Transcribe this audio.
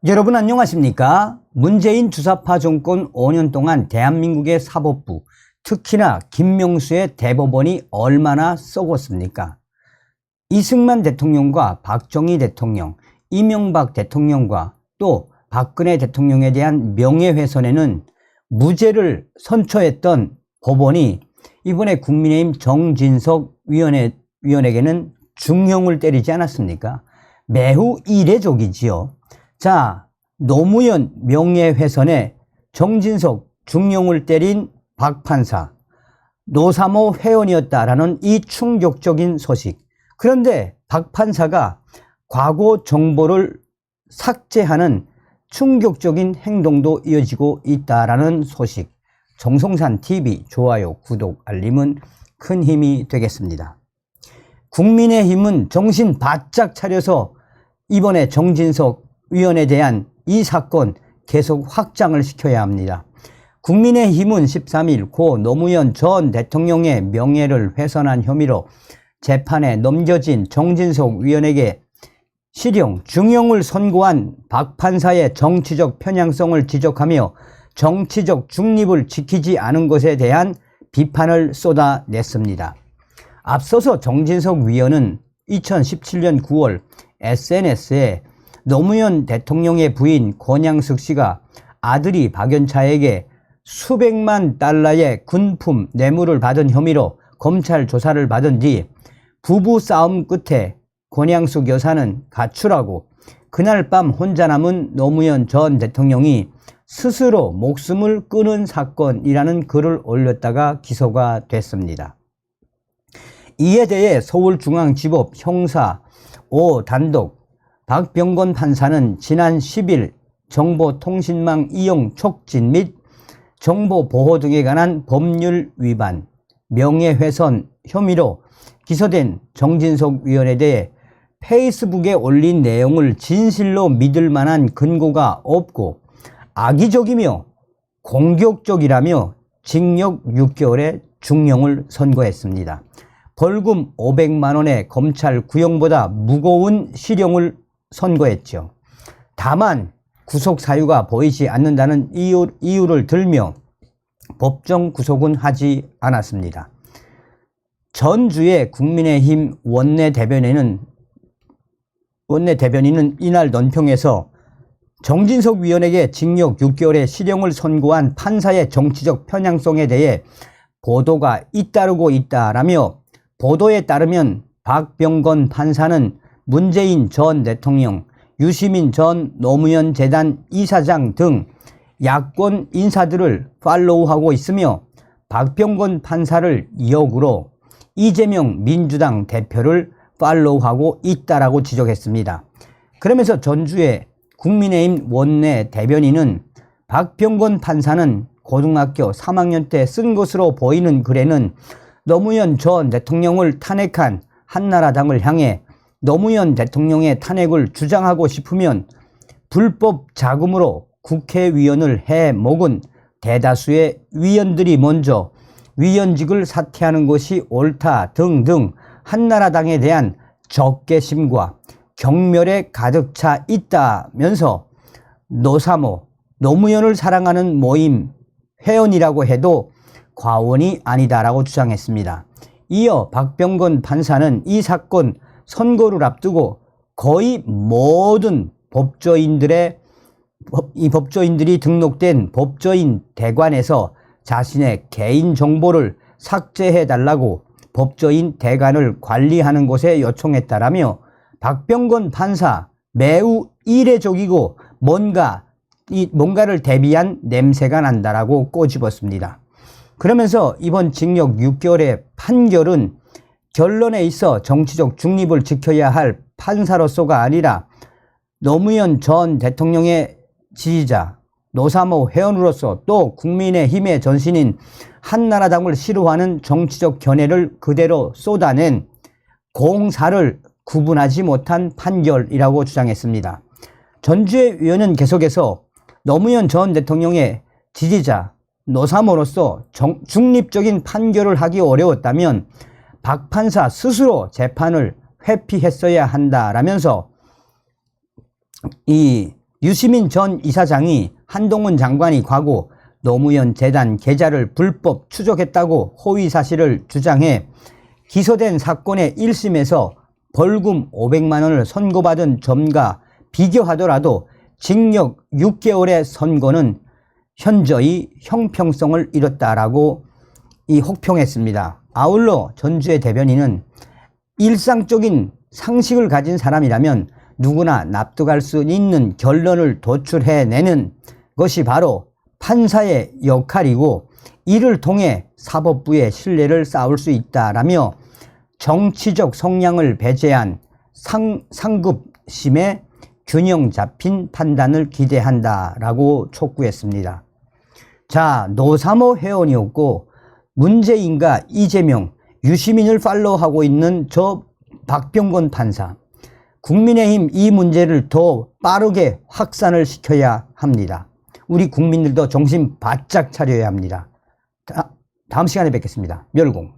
여러분 안녕하십니까? 문재인 주사파 정권 5년 동안 대한민국의 사법부, 특히나 김명수의 대법원이 얼마나 썩었습니까? 이승만 대통령과 박정희 대통령, 이명박 대통령과 또 박근혜 대통령에 대한 명예훼손에는 무죄를 선처했던 법원이 이번에 국민의힘 정진석 위원에게는 중형을 때리지 않았습니까? 매우 이례적이지요. 자, 노무현 명예훼손에 정진석 중형을 때린 박 판사, 노사모 회원이었다라는 이 충격적인 소식. 그런데 박 판사가 과거 정보를 삭제하는 충격적인 행동도 이어지고 있다라는 소식. 정성산TV 좋아요, 구독, 알림은 큰 힘이 되겠습니다. 국민의힘은 정신 바짝 차려서 이번에 정진석 위원에 대한 이 사건 계속 확장을 시켜야 합니다. 국민의힘은 13일 고 노무현 전 대통령의 명예를 훼손한 혐의로 재판에 넘겨진 정진석 위원에게 실형, 중형을 선고한 박 판사의 정치적 편향성을 지적하며 정치적 중립을 지키지 않은 것에 대한 비판을 쏟아냈습니다. 앞서서 정진석 위원은 2017년 9월 SNS에 노무현 대통령의 부인 권양숙 씨가 아들이 박연차에게 수백만 달러의 군품 뇌물을 받은 혐의로 검찰 조사를 받은 뒤 부부 싸움 끝에 권양숙 여사는 가출하고 그날 밤 혼자 남은 노무현 전 대통령이 스스로 목숨을 끊은 사건이라는 글을 올렸다가 기소가 됐습니다. 이에 대해 서울중앙지법 형사 5단독 박병건 판사는 지난 10일 정보통신망 이용 촉진 및 정보보호 등에 관한 법률 위반, 명예훼손 혐의로 기소된 정진석 위원에 대해 페이스북에 올린 내용을 진실로 믿을 만한 근거가 없고 악의적이며 공격적이라며 징역 6개월의 중형을 선고했습니다. 벌금 500만 원의 검찰 구형보다 무거운 실형을 선고했죠. 다만 구속 사유가 보이지 않는다는 이유를 들며 법정 구속은 하지 않았습니다. 전주의 국민의힘 원내대변인은 이날 논평에서 정진석 위원에게 징역 6개월의 실형을 선고한 판사의 정치적 편향성에 대해 보도가 잇따르고 있다라며 보도에 따르면 박병건 판사는 문재인 전 대통령, 유시민 전 노무현 재단 이사장 등 야권 인사들을 팔로우하고 있으며 박병건 판사를 역으로 이재명 민주당 대표를 팔로우하고 있다라고 지적했습니다. 그러면서 전주의 국민의힘 원내 대변인은 박병건 판사는 고등학교 3학년 때 쓴 것으로 보이는 글에는 노무현 전 대통령을 탄핵한 한나라당을 향해 노무현 대통령의 탄핵을 주장하고 싶으면 불법 자금으로 국회의원을 해먹은 대다수의 위원들이 먼저 위원직을 사퇴하는 것이 옳다 등등 한나라당에 대한 적개심과 경멸에 가득 차 있다면서 노사모, 노무현을 사랑하는 모임 회원이라고 해도 과언이 아니다라고 주장했습니다. 이어 박병건 판사는 이 사건 선고를 앞두고 거의 모든 법조인들이 등록된 법조인 대관에서 자신의 개인 정보를 삭제해달라고 법조인 대관을 관리하는 곳에 요청했다라며 박병건 판사 매우 이례적이고 뭔가를 대비한 냄새가 난다라고 꼬집었습니다. 그러면서 이번 징역 6개월의 판결은 결론에 있어 정치적 중립을 지켜야 할 판사로서가 아니라 노무현 전 대통령의 지지자, 노사모 회원으로서 또 국민의힘의 전신인 한나라당을 싫어하는 정치적 견해를 그대로 쏟아낸 공사를 구분하지 못한 판결이라고 주장했습니다. 전주의 위원은 계속해서 노무현 전 대통령의 지지자, 노사모로서 중립적인 판결을 하기 어려웠다면 박 판사 스스로 재판을 회피했어야 한다라면서 이 유시민 전 이사장이 한동훈 장관이 과거 노무현 재단 계좌를 불법 추적했다고 허위 사실을 주장해 기소된 사건의 1심에서 벌금 500만 원을 선고받은 점과 비교하더라도 징역 6개월의 선고는 현저히 형평성을 잃었다라고 혹평했습니다. 아울러 전주의 대변인은 일상적인 상식을 가진 사람이라면 누구나 납득할 수 있는 결론을 도출해내는 것이 바로 판사의 역할이고 이를 통해 사법부의 신뢰를 쌓을 수 있다라며 정치적 성향을 배제한 상급심의 균형 잡힌 판단을 기대한다라고 촉구했습니다. 자, 노사모 회원이었고 문재인과 이재명, 유시민을 팔로우하고 있는 저 박병건 판사. 국민의힘 이 문제를 더 빠르게 확산을 시켜야 합니다. 우리 국민들도 정신 바짝 차려야 합니다. 다음 시간에 뵙겠습니다. 멸공.